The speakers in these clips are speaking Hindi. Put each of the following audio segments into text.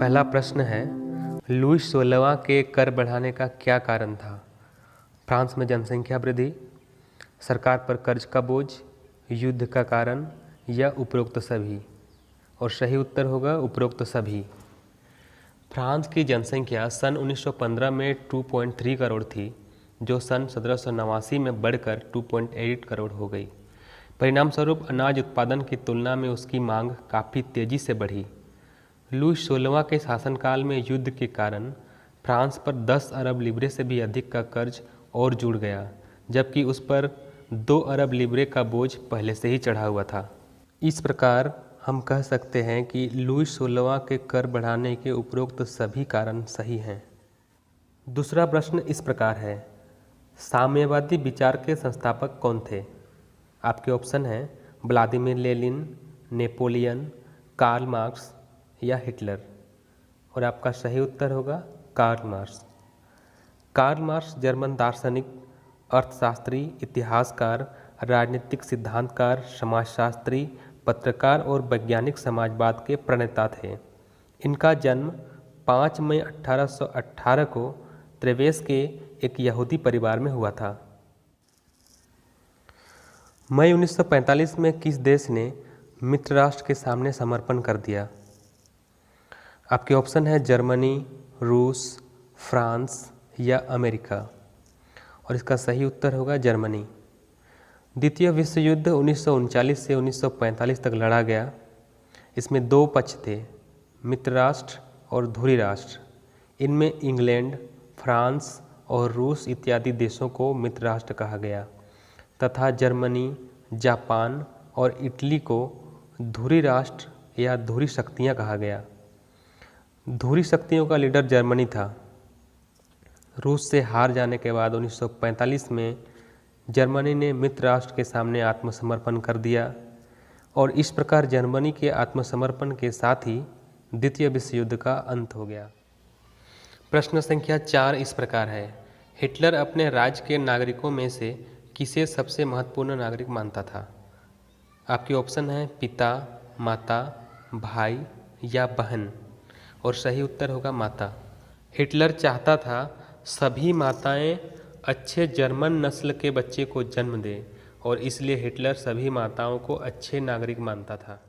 पहला प्रश्न है, लुईस 16वां के कर बढ़ाने का क्या कारण था? फ्रांस में जनसंख्या वृद्धि, सरकार पर कर्ज का बोझ, युद्ध का कारण या उपरोक्त सभी? और सही उत्तर होगा उपरोक्त सभी। फ्रांस की जनसंख्या सन 1915 में 2.3 करोड़ थी, जो सन 1789 में बढ़कर 2.8 करोड़ हो गई। परिणामस्वरूप अनाज उत्पादन की तुलना में उसकी मांग काफ़ी तेज़ी से बढ़ी। लुईस 16वां के शासनकाल में युद्ध के कारण फ्रांस पर 10 अरब लिब्रे से भी अधिक का कर्ज और जुड़ गया, जबकि उस पर 2 अरब लिब्रे का बोझ पहले से ही चढ़ा हुआ था। इस प्रकार हम कह सकते हैं कि लुईस 16वां के कर बढ़ाने के उपरोक्त सभी कारण सही हैं। दूसरा प्रश्न इस प्रकार है, साम्यवादी विचार के संस्थापक कौन थे? आपके ऑप्शन हैं Vladimir Lenin, Napoleon, Karl Marx या हिटलर। और आपका सही उत्तर होगा Karl Marx. Karl Marx German दार्शनिक, अर्थशास्त्री, इतिहासकार, राजनीतिक सिद्धांतकार, समाजशास्त्री, पत्रकार और वैज्ञानिक समाजवाद के प्रणेता थे। इनका जन्म 5 मई 1818 को त्रेवेस के एक यहूदी परिवार में हुआ था। मई 1945 में किस देश ने मित्र राष्ट्र के सामने समर्पण कर दिया? आपके ऑप्शन है जर्मनी, रूस, फ्रांस या अमेरिका। और इसका सही उत्तर होगा जर्मनी। द्वितीय विश्व युद्ध 1939 से 1945 तक लड़ा गया। इसमें 2 पक्ष थे, मित्र राष्ट्र और धुरी राष्ट्र। इनमें इंग्लैंड, फ्रांस और रूस इत्यादि देशों को मित्र राष्ट्र कहा गया तथा जर्मनी, जापान और इटली को धुरी राष्ट्र या धुरी शक्तियाँ कहा गया। धुरी शक्तियों का लीडर जर्मनी था। रूस से हार जाने के बाद 1945 में जर्मनी ने मित्र राष्ट्र के सामने आत्मसमर्पण कर दिया और इस प्रकार जर्मनी के आत्मसमर्पण के साथ ही द्वितीय विश्व युद्ध का अंत हो गया। प्रश्न संख्या 4 इस प्रकार है, हिटलर अपने राज्य के नागरिकों में से किसे सबसे महत्वपूर्ण नागरिक मानता था? आपके ऑप्शन हैं पिता, माता, भाई या बहन। और सही उत्तर होगा माता। हिटलर चाहता था सभी माताएं अच्छे जर्मन नस्ल के बच्चे को जन्म दें और इसलिए हिटलर सभी माताओं को अच्छे नागरिक मानता था।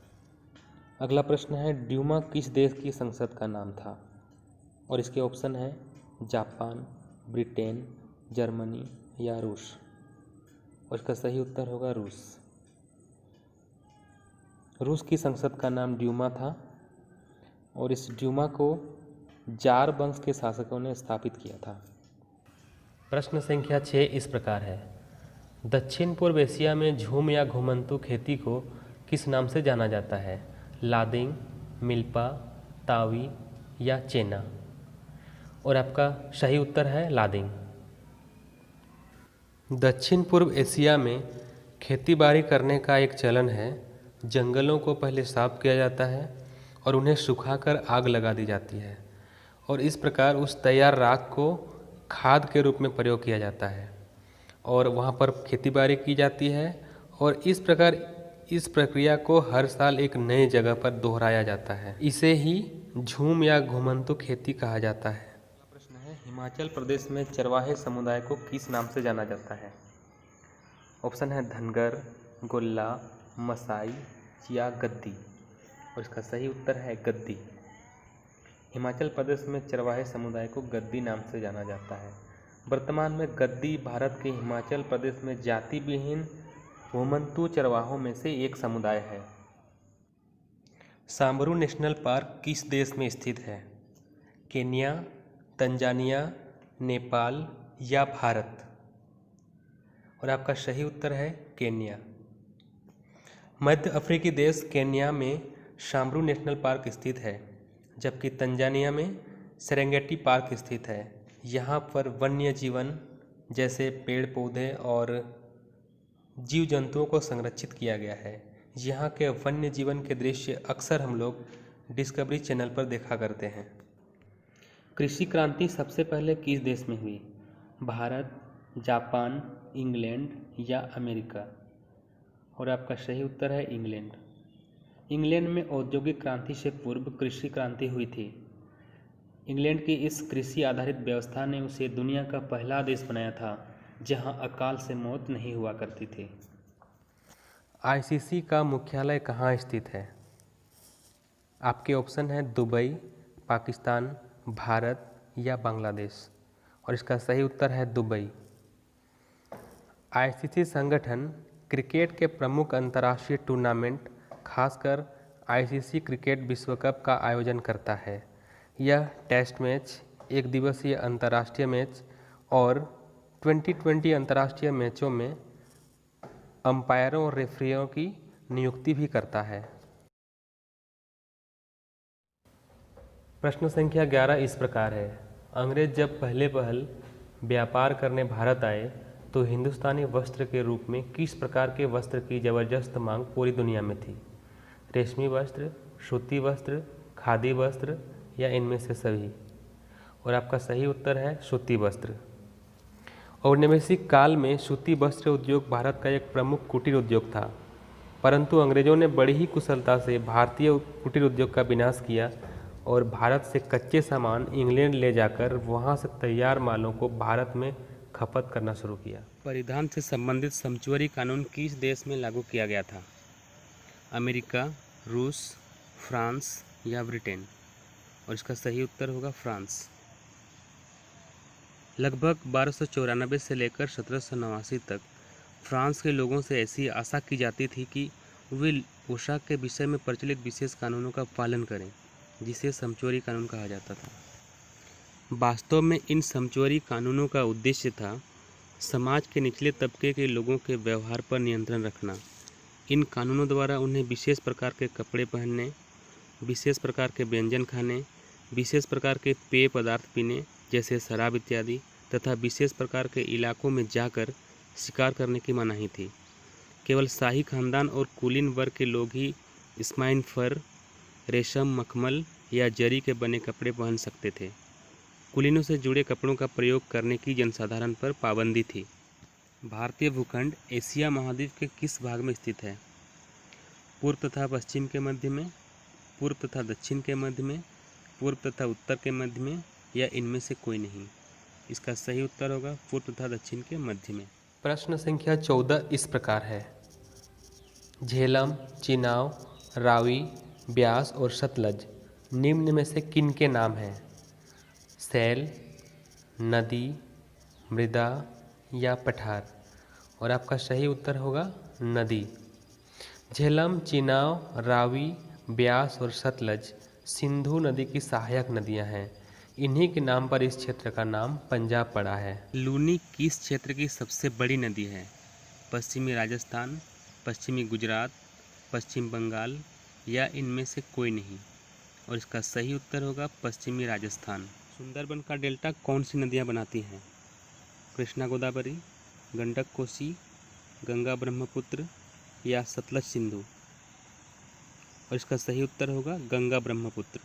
अगला प्रश्न है, ड्यूमा किस देश की संसद का नाम था? और इसके ऑप्शन है जापान, ब्रिटेन, जर्मनी या रूस। और इसका सही उत्तर होगा रूस। रूस की संसद का नाम ड्यूमा था और इस ड्यूमा को जार वंश के शासकों ने स्थापित किया था। प्रश्न संख्या 6 इस प्रकार है, दक्षिण पूर्व एशिया में झूम या घुमंतू खेती को किस नाम से जाना जाता है? लादिंग, मिल्पा, तावी या चेना। और आपका सही उत्तर है लादिंग। दक्षिण पूर्व एशिया में खेतीबाड़ी करने का एक चलन है। जंगलों को पहले साफ किया जाता है और उन्हें सुखाकर आग लगा दी जाती है और इस प्रकार उस तैयार राख को खाद के रूप में प्रयोग किया जाता है और वहाँ पर खेतीबाड़ी की जाती है और इस प्रकार इस प्रक्रिया को हर साल एक नई जगह पर दोहराया जाता है। इसे ही झूम या घुमंतू खेती कहा जाता है। प्रश्न है, हिमाचल प्रदेश में चरवाहे समुदाय को किस नाम से जाना जाता है? ऑप्शन है धनगर, गोल्ला, मसाई या गद्दी। और इसका सही उत्तर है गद्दी। हिमाचल प्रदेश में चरवाहे समुदाय को गद्दी नाम से जाना जाता है। वर्तमान में गद्दी भारत के हिमाचल प्रदेश में जाति विहीन घुमंतू चरवाहों में से एक समुदाय है। सांबरू नेशनल पार्क किस देश में स्थित है? केन्या, तंजानिया, नेपाल या भारत। और आपका सही उत्तर है केन्या। मध्य अफ्रीकी देश केन्या में सांबरू नेशनल पार्क स्थित है, जबकि तंजानिया में सेरेंगेटी पार्क स्थित है। यहाँ पर वन्य जीवन जैसे पेड़ पौधे और जीव जंतुओं को संरक्षित किया गया है। यहाँ के वन्य जीवन के दृश्य अक्सर हम लोग डिस्कवरी चैनल पर देखा करते हैं। कृषि क्रांति सबसे पहले किस देश में हुई? भारत, जापान, इंग्लैंड या अमेरिका। और आपका सही उत्तर है इंग्लैंड। इंग्लैंड में औद्योगिक क्रांति से पूर्व कृषि क्रांति हुई थी। इंग्लैंड की इस कृषि आधारित व्यवस्था ने उसे दुनिया का पहला देश बनाया था जहां अकाल से मौत नहीं हुआ करती थी। आईसीसी का मुख्यालय कहाँ स्थित है? आपके ऑप्शन है दुबई, पाकिस्तान, भारत या बांग्लादेश, और इसका सही उत्तर है दुबई। आईसीसी संगठन क्रिकेट के प्रमुख अंतर्राष्ट्रीय टूर्नामेंट खासकर आईसीसी क्रिकेट विश्व कप का आयोजन करता है। यह टेस्ट मैच, एक दिवसीय अंतर्राष्ट्रीय मैच और 2020 अंतर्राष्ट्रीय मैचों में अंपायरों और रेफरियों की नियुक्ति भी करता है। प्रश्न संख्या 11 इस प्रकार है। अंग्रेज जब पहल व्यापार करने भारत आए तो हिंदुस्तानी वस्त्र के रूप में किस प्रकार के वस्त्र की जबरदस्त मांग पूरी दुनिया में थी? रेशमी वस्त्र, सूती वस्त्र, खादी वस्त्र या इनमें से सभी? और आपका सही उत्तर है सूती वस्त्र। औपनिवेशिक काल में सूती वस्त्र उद्योग भारत का एक प्रमुख कुटीर उद्योग था, परंतु अंग्रेजों ने बड़ी ही कुशलता से भारतीय कुटीर उद्योग का विनाश किया और भारत से कच्चे सामान इंग्लैंड ले जाकर वहां से तैयार मालों को भारत में खपत करना शुरू किया। परिधान से संबंधित समझौता कानून किस देश में लागू किया गया था? अमेरिका, रूस, फ्रांस या ब्रिटेन? और इसका सही उत्तर होगा फ्रांस। लगभग 1294 से लेकर 1789 तक फ्रांस के लोगों से ऐसी आशा की जाती थी कि वे पोशाक के विषय में प्रचलित विशेष कानूनों का पालन करें, जिसे समझौता कानून कहा जाता था। वास्तव में इन समझौता कानूनों का उद्देश्य था समाज के निचले तबके के लोगों के व्यवहार पर नियंत्रण रखना। इन कानूनों द्वारा उन्हें विशेष प्रकार के कपड़े पहनने, विशेष प्रकार के व्यंजन खाने, विशेष प्रकार के पेय पदार्थ पीने जैसे शराब इत्यादि तथा विशेष प्रकार के इलाकों में जाकर शिकार करने की मनाही थी। केवल शाही खानदान और कुलीन वर्ग के लोग ही स्माइन फर, रेशम, मखमल या जरी के बने कपड़े पहन सकते थे। कुलीनों से जुड़े कपड़ों का प्रयोग करने की जनसाधारण पर पाबंदी थी। भारतीय भूखंड एशिया महाद्वीप के किस भाग में स्थित है? पूर्व तथा पश्चिम के मध्य में, पूर्व तथा दक्षिण के मध्य में, पूर्व तथा उत्तर के मध्य में या इनमें से कोई नहीं? इसका सही उत्तर होगा पूर्व तथा दक्षिण के मध्य में। प्रश्न संख्या 14 इस प्रकार है। झेलम, चिनाव, रावी, ब्यास और सतलज निम्न में से किन के नाम हैं? सैल, नदी, मृदा या पठार? और आपका सही उत्तर होगा नदी। झेलम, चिनाव, रावी, ब्यास और सतलज सिंधु नदी की सहायक नदियां हैं। इन्हीं के नाम पर इस क्षेत्र का नाम पंजाब पड़ा है। लूनी किस क्षेत्र की सबसे बड़ी नदी है? पश्चिमी राजस्थान, पश्चिमी गुजरात, पश्चिम बंगाल या इनमें से कोई नहीं? और इसका सही उत्तर होगा पश्चिमी राजस्थान। सुंदरबन का डेल्टा कौन सी नदियां बनाती हैं? कृष्णा गोदावरी, गंडक कोसी, गंगा ब्रह्मपुत्र या सतलज सिंधु? और इसका सही उत्तर होगा गंगा ब्रह्मपुत्र।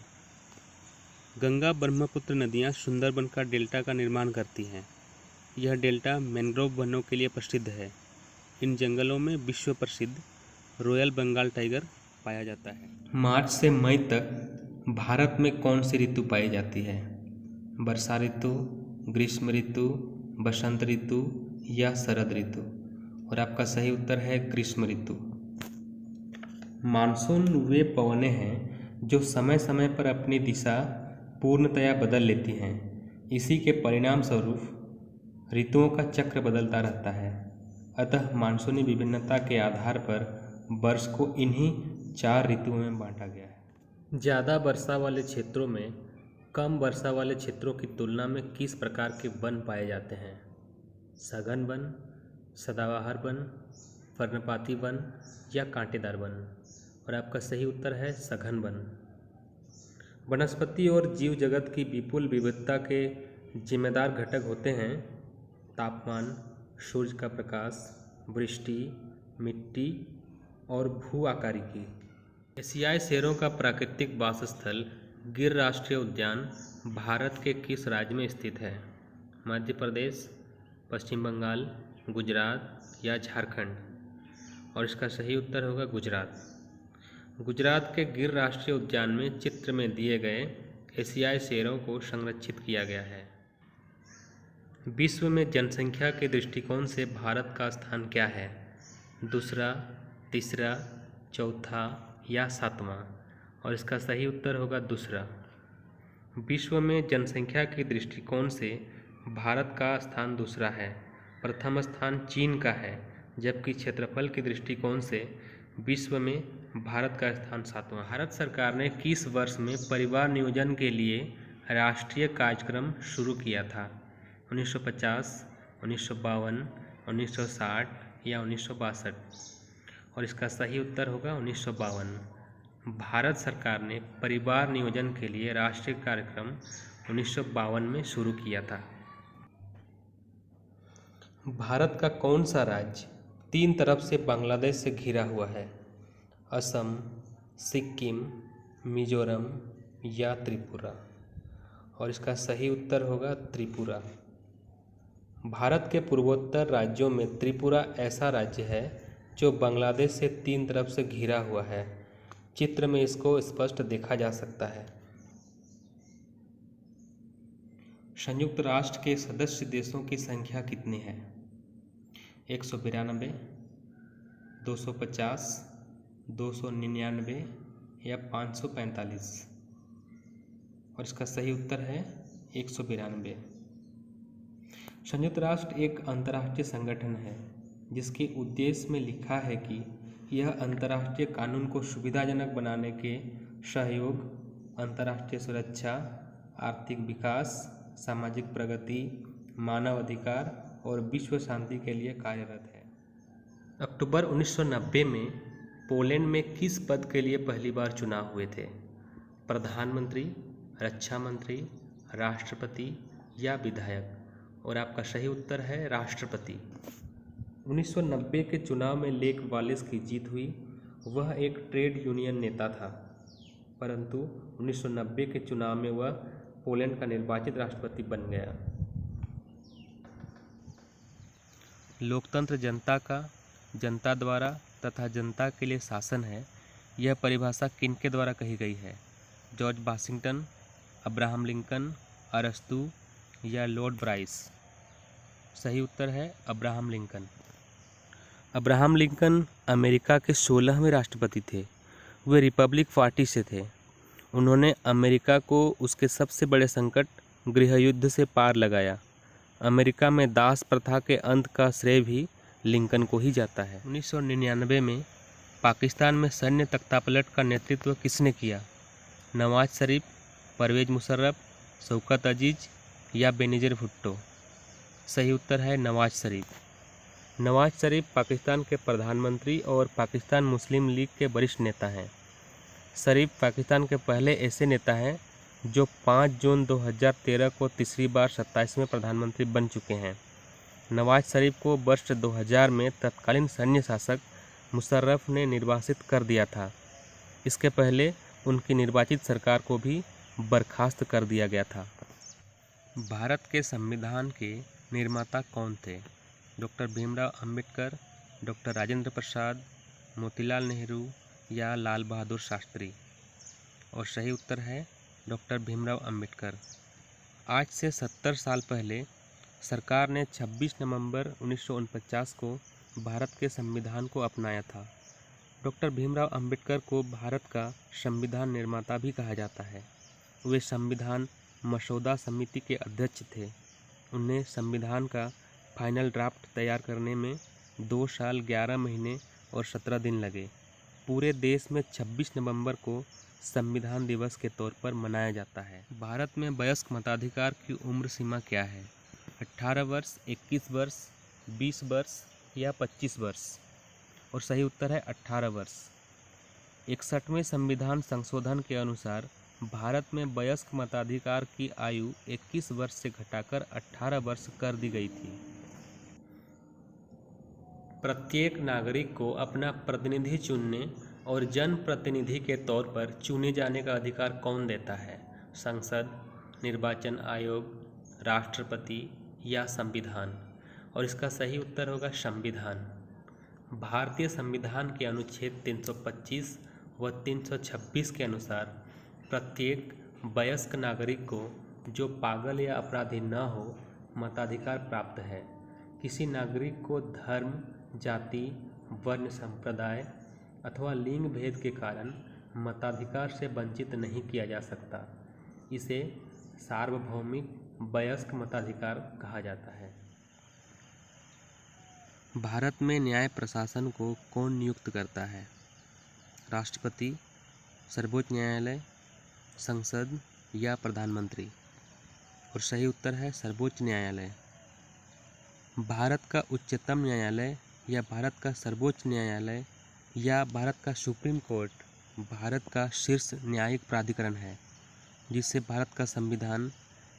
गंगा ब्रह्मपुत्र नदियां सुंदरबन का डेल्टा का निर्माण करती हैं। यह डेल्टा मैंग्रोव वनों के लिए प्रसिद्ध है। इन जंगलों में विश्व प्रसिद्ध रॉयल बंगाल टाइगर पाया जाता है। मार्च से मई तक भारत में कौन सी ऋतु पाई जाती है? वर्षा ऋतु, ग्रीष्म ऋतु, बसंत ऋतु या शरद ऋतु? और आपका सही उत्तर है ग्रीष्म ऋतु। मानसून वे पवनें हैं जो समय समय पर अपनी दिशा पूर्णतया बदल लेती हैं। इसी के परिणाम स्वरूप ऋतुओं का चक्र बदलता रहता है। अतः मानसूनी विभिन्नता के आधार पर वर्ष को इन्हीं 4 ऋतुओं में बांटा गया है। ज़्यादा वर्षा वाले क्षेत्रों में कम वर्षा वाले क्षेत्रों की तुलना में किस प्रकार के वन पाए जाते हैं? सघन वन, सदाबहार वन, पर्णपाती वन या कांटेदार वन? और आपका सही उत्तर है सघन वन। वनस्पति और जीव जगत की विपुल विविधता के जिम्मेदार घटक होते हैं तापमान, सूर्य का प्रकाश, वृष्टि, मिट्टी और भू आकारिकी। एशियाई शेरों का प्राकृतिक वासस्थल गिर राष्ट्रीय उद्यान भारत के किस राज्य में स्थित है? मध्य प्रदेश, पश्चिम बंगाल, गुजरात या झारखंड? और इसका सही उत्तर होगा गुजरात। गुजरात के गिर राष्ट्रीय उद्यान में चित्र में दिए गए एशियाई शेरों को संरक्षित किया गया है। विश्व में जनसंख्या के दृष्टिकोण से भारत का स्थान क्या है? दूसरा, तीसरा, चौथा या सातवां? और इसका सही उत्तर होगा दूसरा। विश्व में जनसंख्या के दृष्टिकोण से भारत का स्थान दूसरा है। प्रथम स्थान चीन का है, जबकि क्षेत्रफल के दृष्टिकोण से विश्व में भारत का स्थान सातवां। भारत सरकार ने किस वर्ष में परिवार नियोजन के लिए राष्ट्रीय कार्यक्रम शुरू किया था? 1950, 1952, 1960 या 1962? और इसका सही उत्तर होगा 1952। भारत सरकार ने परिवार नियोजन के लिए राष्ट्रीय कार्यक्रम 1952 में शुरू किया था। भारत का कौन सा राज्य तीन तरफ से बांग्लादेश से घिरा हुआ है? असम, सिक्किम, मिजोरम या त्रिपुरा? और इसका सही उत्तर होगा त्रिपुरा। भारत के पूर्वोत्तर राज्यों में त्रिपुरा ऐसा राज्य है जो बांग्लादेश से तीन तरफ से घिरा हुआ है। चित्र में इसको स्पष्ट देखा जा सकता है। संयुक्त राष्ट्र के सदस्य देशों की संख्या कितनी है? 192, 250, 299 या 545? और इसका सही उत्तर है 192। संयुक्त राष्ट्र एक अंतर्राष्ट्रीय संगठन है जिसके उद्देश्य में लिखा है कि यह अंतर्राष्ट्रीय कानून को सुविधाजनक बनाने के सहयोग, अंतर्राष्ट्रीय सुरक्षा, आर्थिक विकास, सामाजिक प्रगति, मानव अधिकार और विश्व शांति के लिए कार्यरत है। अक्टूबर 1990 में पोलैंड में किस पद के लिए पहली बार चुनाव हुए थे? प्रधानमंत्री, रक्षा मंत्री, राष्ट्रपति या विधायक? और आपका सही उत्तर है राष्ट्रपति। 1990 के चुनाव में लेक वालेस की जीत हुई। वह एक ट्रेड यूनियन नेता था, परंतु 1990 के चुनाव में वह पोलैंड का निर्वाचित राष्ट्रपति बन गया। लोकतंत्र जनता का, जनता द्वारा तथा जनता के लिए शासन है। यह परिभाषा किनके द्वारा कही गई है? जॉर्ज वाशिंगटन, अब्राहम लिंकन, अरस्तु या लॉर्ड ब्राइस? सही उत्तर है Abraham Lincoln. Abraham Lincoln America के 16वें राष्ट्रपति थे। वे रिपब्लिक पार्टी से थे। उन्होंने अमेरिका को उसके सबसे बड़े संकट गृह युद्ध से पार लगाया। अमेरिका में दास प्रथा के अंत का श्रेय भी लिंकन को ही जाता है। 1999 में पाकिस्तान में सैन्य तख्तापलट का नेतृत्व किसने किया? नवाज शरीफ, परवेज मुशर्रफ, शौकत अजीज या बेनज़ीर भुट्टो? सही उत्तर है नवाज शरीफ। नवाज शरीफ पाकिस्तान के प्रधानमंत्री और पाकिस्तान मुस्लिम लीग के वरिष्ठ नेता हैं। शरीफ पाकिस्तान के पहले ऐसे नेता हैं जो 5 जून 2013 को तीसरी बार 27वें प्रधानमंत्री बन चुके हैं। नवाज शरीफ को वर्ष 2000 में तत्कालीन सैन्य शासक मुशर्रफ ने निर्वासित कर दिया था। इसके पहले उनकी निर्वाचित सरकार को भी बर्खास्त कर दिया गया था। भारत के संविधान के निर्माता कौन थे? डॉक्टर भीमराव अंबेडकर, डॉक्टर राजेंद्र प्रसाद, मोतीलाल नेहरू या लाल बहादुर शास्त्री? और सही उत्तर है डॉक्टर भीमराव अंबेडकर। आज से 70 साल पहले सरकार ने 26 नवंबर 1949 को भारत के संविधान को अपनाया था। डॉक्टर भीमराव अंबेडकर को भारत का संविधान निर्माता भी कहा जाता है। वे संविधान मसौदा समिति के अध्यक्ष थे। उन्हें संविधान का फाइनल ड्राफ्ट तैयार करने में 2 साल 11 महीने और 17 दिन लगे। पूरे देश में 26 नवंबर को संविधान दिवस के तौर पर मनाया जाता है। भारत में वयस्क मताधिकार की उम्र सीमा क्या है? 18 वर्ष, 21 वर्ष, 20 वर्ष या 25 वर्ष? और सही उत्तर है 18 वर्ष। 61वें संविधान संशोधन के अनुसार भारत में वयस्क मताधिकार की आयु 21 वर्ष से घटाकर 18 वर्ष कर दी गई थी। प्रत्येक नागरिक को अपना प्रतिनिधि चुनने और जनप्रतिनिधि के तौर पर चुने जाने का अधिकार कौन देता है? संसद, निर्वाचन आयोग, राष्ट्रपति या संविधान? और इसका सही उत्तर होगा संविधान। भारतीय संविधान के अनुच्छेद 325 व 326 के अनुसार प्रत्येक वयस्क नागरिक को जो पागल या अपराधी न हो मताधिकार प्राप्त है। किसी नागरिक को धर्म, जाति, वर्ण, संप्रदाय अथवा लिंग भेद के कारण मताधिकार से वंचित नहीं किया जा सकता। इसे सार्वभौमिक वयस्क मताधिकार कहा जाता है। भारत में न्याय प्रशासन को कौन नियुक्त करता है? राष्ट्रपति, सर्वोच्च न्यायालय, संसद या प्रधानमंत्री? और सही उत्तर है सर्वोच्च न्यायालय। भारत का उच्चतम न्यायालय या भारत का सर्वोच्च न्यायालय या भारत का सुप्रीम कोर्ट भारत का शीर्ष न्यायिक प्राधिकरण है, जिसे भारत का संविधान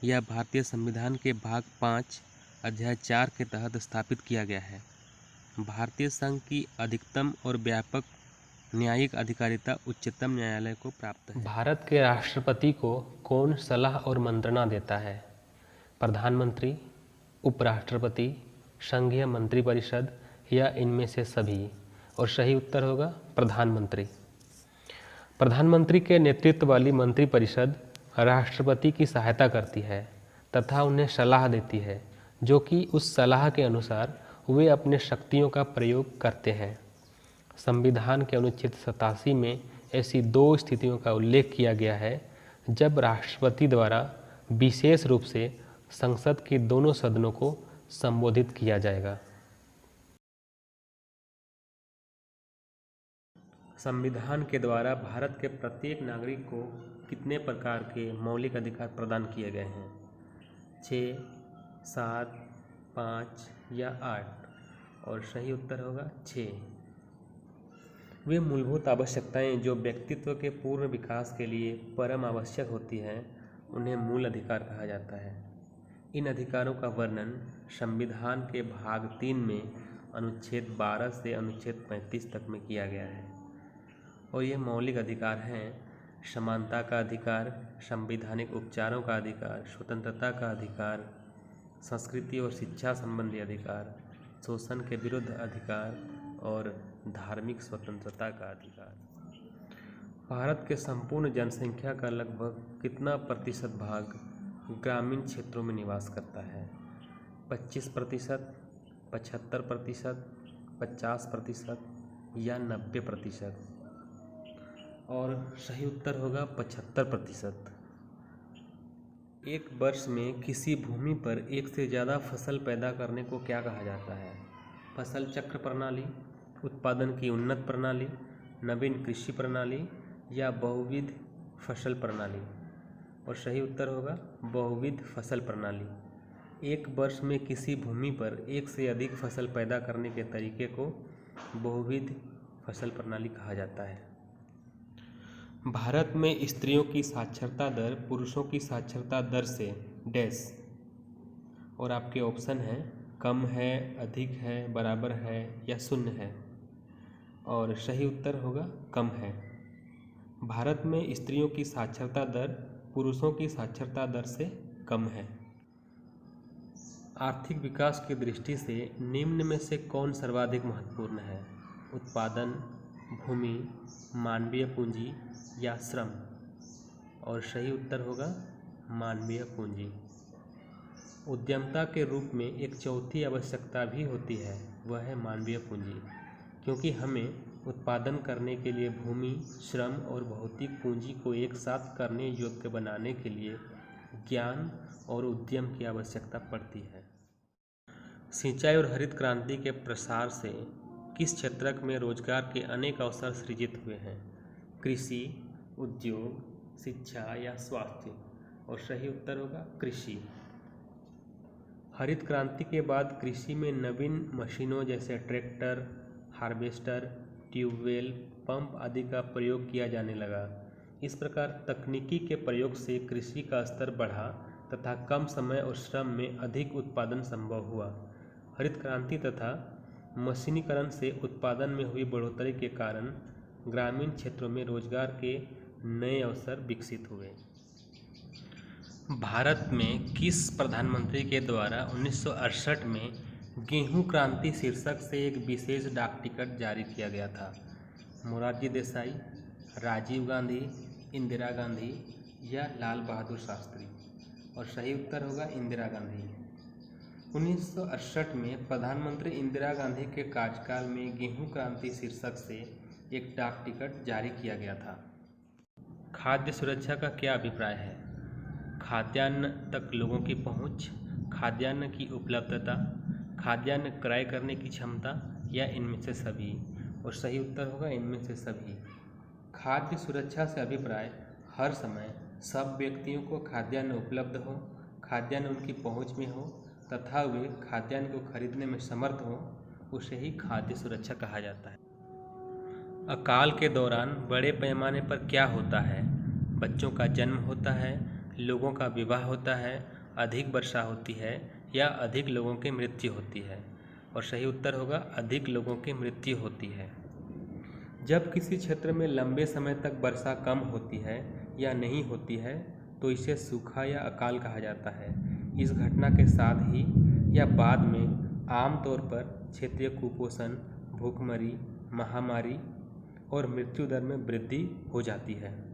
या भारतीय संविधान के भाग 5 अध्याय 4 के तहत स्थापित किया गया है। भारतीय संघ की अधिकतम और व्यापक न्यायिक अधिकारिता उच्चतम न्यायालय को प्राप्त है। भारत के राष्ट्रपति को कौन सलाह और मंत्रणा देता है? प्रधानमंत्री, उपराष्ट्रपति, संघीय मंत्रिपरिषद या इनमें से सभी? और सही उत्तर होगा प्रधानमंत्री। प्रधानमंत्री के नेतृत्व वाली मंत्रिपरिषद राष्ट्रपति की सहायता करती है तथा उन्हें सलाह देती है, जो कि उस सलाह के अनुसार वे अपने शक्तियों का प्रयोग करते हैं। संविधान के अनुच्छेद 87 में ऐसी 2 स्थितियों का उल्लेख किया गया है जब राष्ट्रपति द्वारा विशेष रूप से संसद के दोनों सदनों को संबोधित किया जाएगा। संविधान के द्वारा भारत के प्रत्येक नागरिक को कितने प्रकार के मौलिक अधिकार प्रदान किए गए हैं? 6, 7, 5 या 8? और सही उत्तर होगा 6। वे मूलभूत आवश्यकताएं जो व्यक्तित्व के पूर्ण विकास के लिए परम आवश्यक होती हैं, उन्हें मूल अधिकार कहा जाता है। इन अधिकारों का वर्णन संविधान के भाग 3 में अनुच्छेद 12 से अनुच्छेद 35 तक में किया गया है। और ये मौलिक अधिकार हैं: समानता का अधिकार, संवैधानिक उपचारों का अधिकार, स्वतंत्रता का अधिकार, संस्कृति और शिक्षा संबंधी अधिकार, शोषण के विरुद्ध अधिकार और धार्मिक स्वतंत्रता का अधिकार। भारत के संपूर्ण जनसंख्या का लगभग कितना प्रतिशत भाग ग्रामीण क्षेत्रों में निवास करता है? 25%, 75%, 50% या 90%? और सही उत्तर होगा 75%। एक वर्ष में किसी भूमि पर एक से ज़्यादा फसल पैदा करने को क्या कहा जाता है? फसल चक्र प्रणाली, उत्पादन की उन्नत प्रणाली, नवीन कृषि प्रणाली या बहुविध फसल प्रणाली? और सही उत्तर होगा बहुविध फसल प्रणाली। एक वर्ष में किसी भूमि पर एक से अधिक फसल पैदा करने के तरीके को बहुविध फसल प्रणाली कहा जाता है। भारत में स्त्रियों की साक्षरता दर पुरुषों की साक्षरता दर से डैश। और आपके ऑप्शन हैं कम है, अधिक है, बराबर है या शून्य है। और सही उत्तर होगा कम है। भारत में स्त्रियों की साक्षरता दर पुरुषों की साक्षरता दर से कम है। आर्थिक विकास की दृष्टि से निम्न में से कौन सर्वाधिक महत्वपूर्ण है? उत्पादन, भूमि, मानवीय पूंजी या श्रम? और सही उत्तर होगा मानवीय पूंजी। उद्यमता के रूप में एक चौथी आवश्यकता भी होती है, वह है मानवीय पूंजी, क्योंकि हमें उत्पादन करने के लिए भूमि, श्रम और भौतिक पूंजी को एक साथ करने योग्य बनाने के लिए ज्ञान और उद्यम की आवश्यकता पड़ती है। सिंचाई और हरित क्रांति के प्रसार से किस क्षेत्र में रोजगार के अनेक अवसर सृजित हुए हैं? कृषि, उद्योग, शिक्षा या स्वास्थ्य? और सही उत्तर होगा कृषि। हरित क्रांति के बाद कृषि में नवीन मशीनों जैसे ट्रैक्टर, हार्वेस्टर, ट्यूबवेल, पंप आदि का प्रयोग किया जाने लगा। इस प्रकार तकनीकी के प्रयोग से कृषि का स्तर बढ़ा तथा कम समय और श्रम में अधिक उत्पादन संभव हुआ। हरित क्रांति तथा मशीनीकरण से उत्पादन में हुई बढ़ोतरी के कारण ग्रामीण क्षेत्रों में रोजगार के नए अवसर विकसित हुए। भारत में किस प्रधानमंत्री के द्वारा 1968 में गेहूं क्रांति शीर्षक से एक विशेष डाक टिकट जारी किया गया था? मोरारजी देसाई, राजीव गांधी, इंदिरा गांधी, या लाल बहादुर शास्त्री? और सही उत्तर होगा इंदिरा गांधी। 1968 में प्रधानमंत्री इंदिरा गांधी के कार्यकाल में गेहूं क्रांति शीर्षक से एक डाक टिकट जारी किया गया था। खाद्य सुरक्षा का क्या अभिप्राय है? खाद्यान्न तक लोगों की पहुंच, खाद्यान्न की उपलब्धता, खाद्यान्न क्रय करने की क्षमता या इनमें से सभी? और सही उत्तर होगा इनमें से सभी। खाद्य सुरक्षा से अभिप्राय हर समय सब व्यक्तियों को खाद्यान्न उपलब्ध हो, खाद्यान्न उनकी पहुंच में हो तथा वे खाद्यान्न को खरीदने में समर्थ हो, उसे ही खाद्य सुरक्षा कहा जाता है। अकाल के दौरान बड़े पैमाने पर क्या होता है? बच्चों का जन्म होता है, लोगों का विवाह होता है, अधिक वर्षा होती है या अधिक लोगों की मृत्यु होती है? और सही उत्तर होगा अधिक लोगों की मृत्यु होती है। जब किसी क्षेत्र में लंबे समय तक वर्षा कम होती है या नहीं होती है तो इसे सूखा या अकाल कहा जाता है। इस घटना के साथ ही या बाद में आमतौर पर क्षेत्रीय कुपोषण, भूखमरी, महामारी और मृत्यु दर में वृद्धि हो जाती है।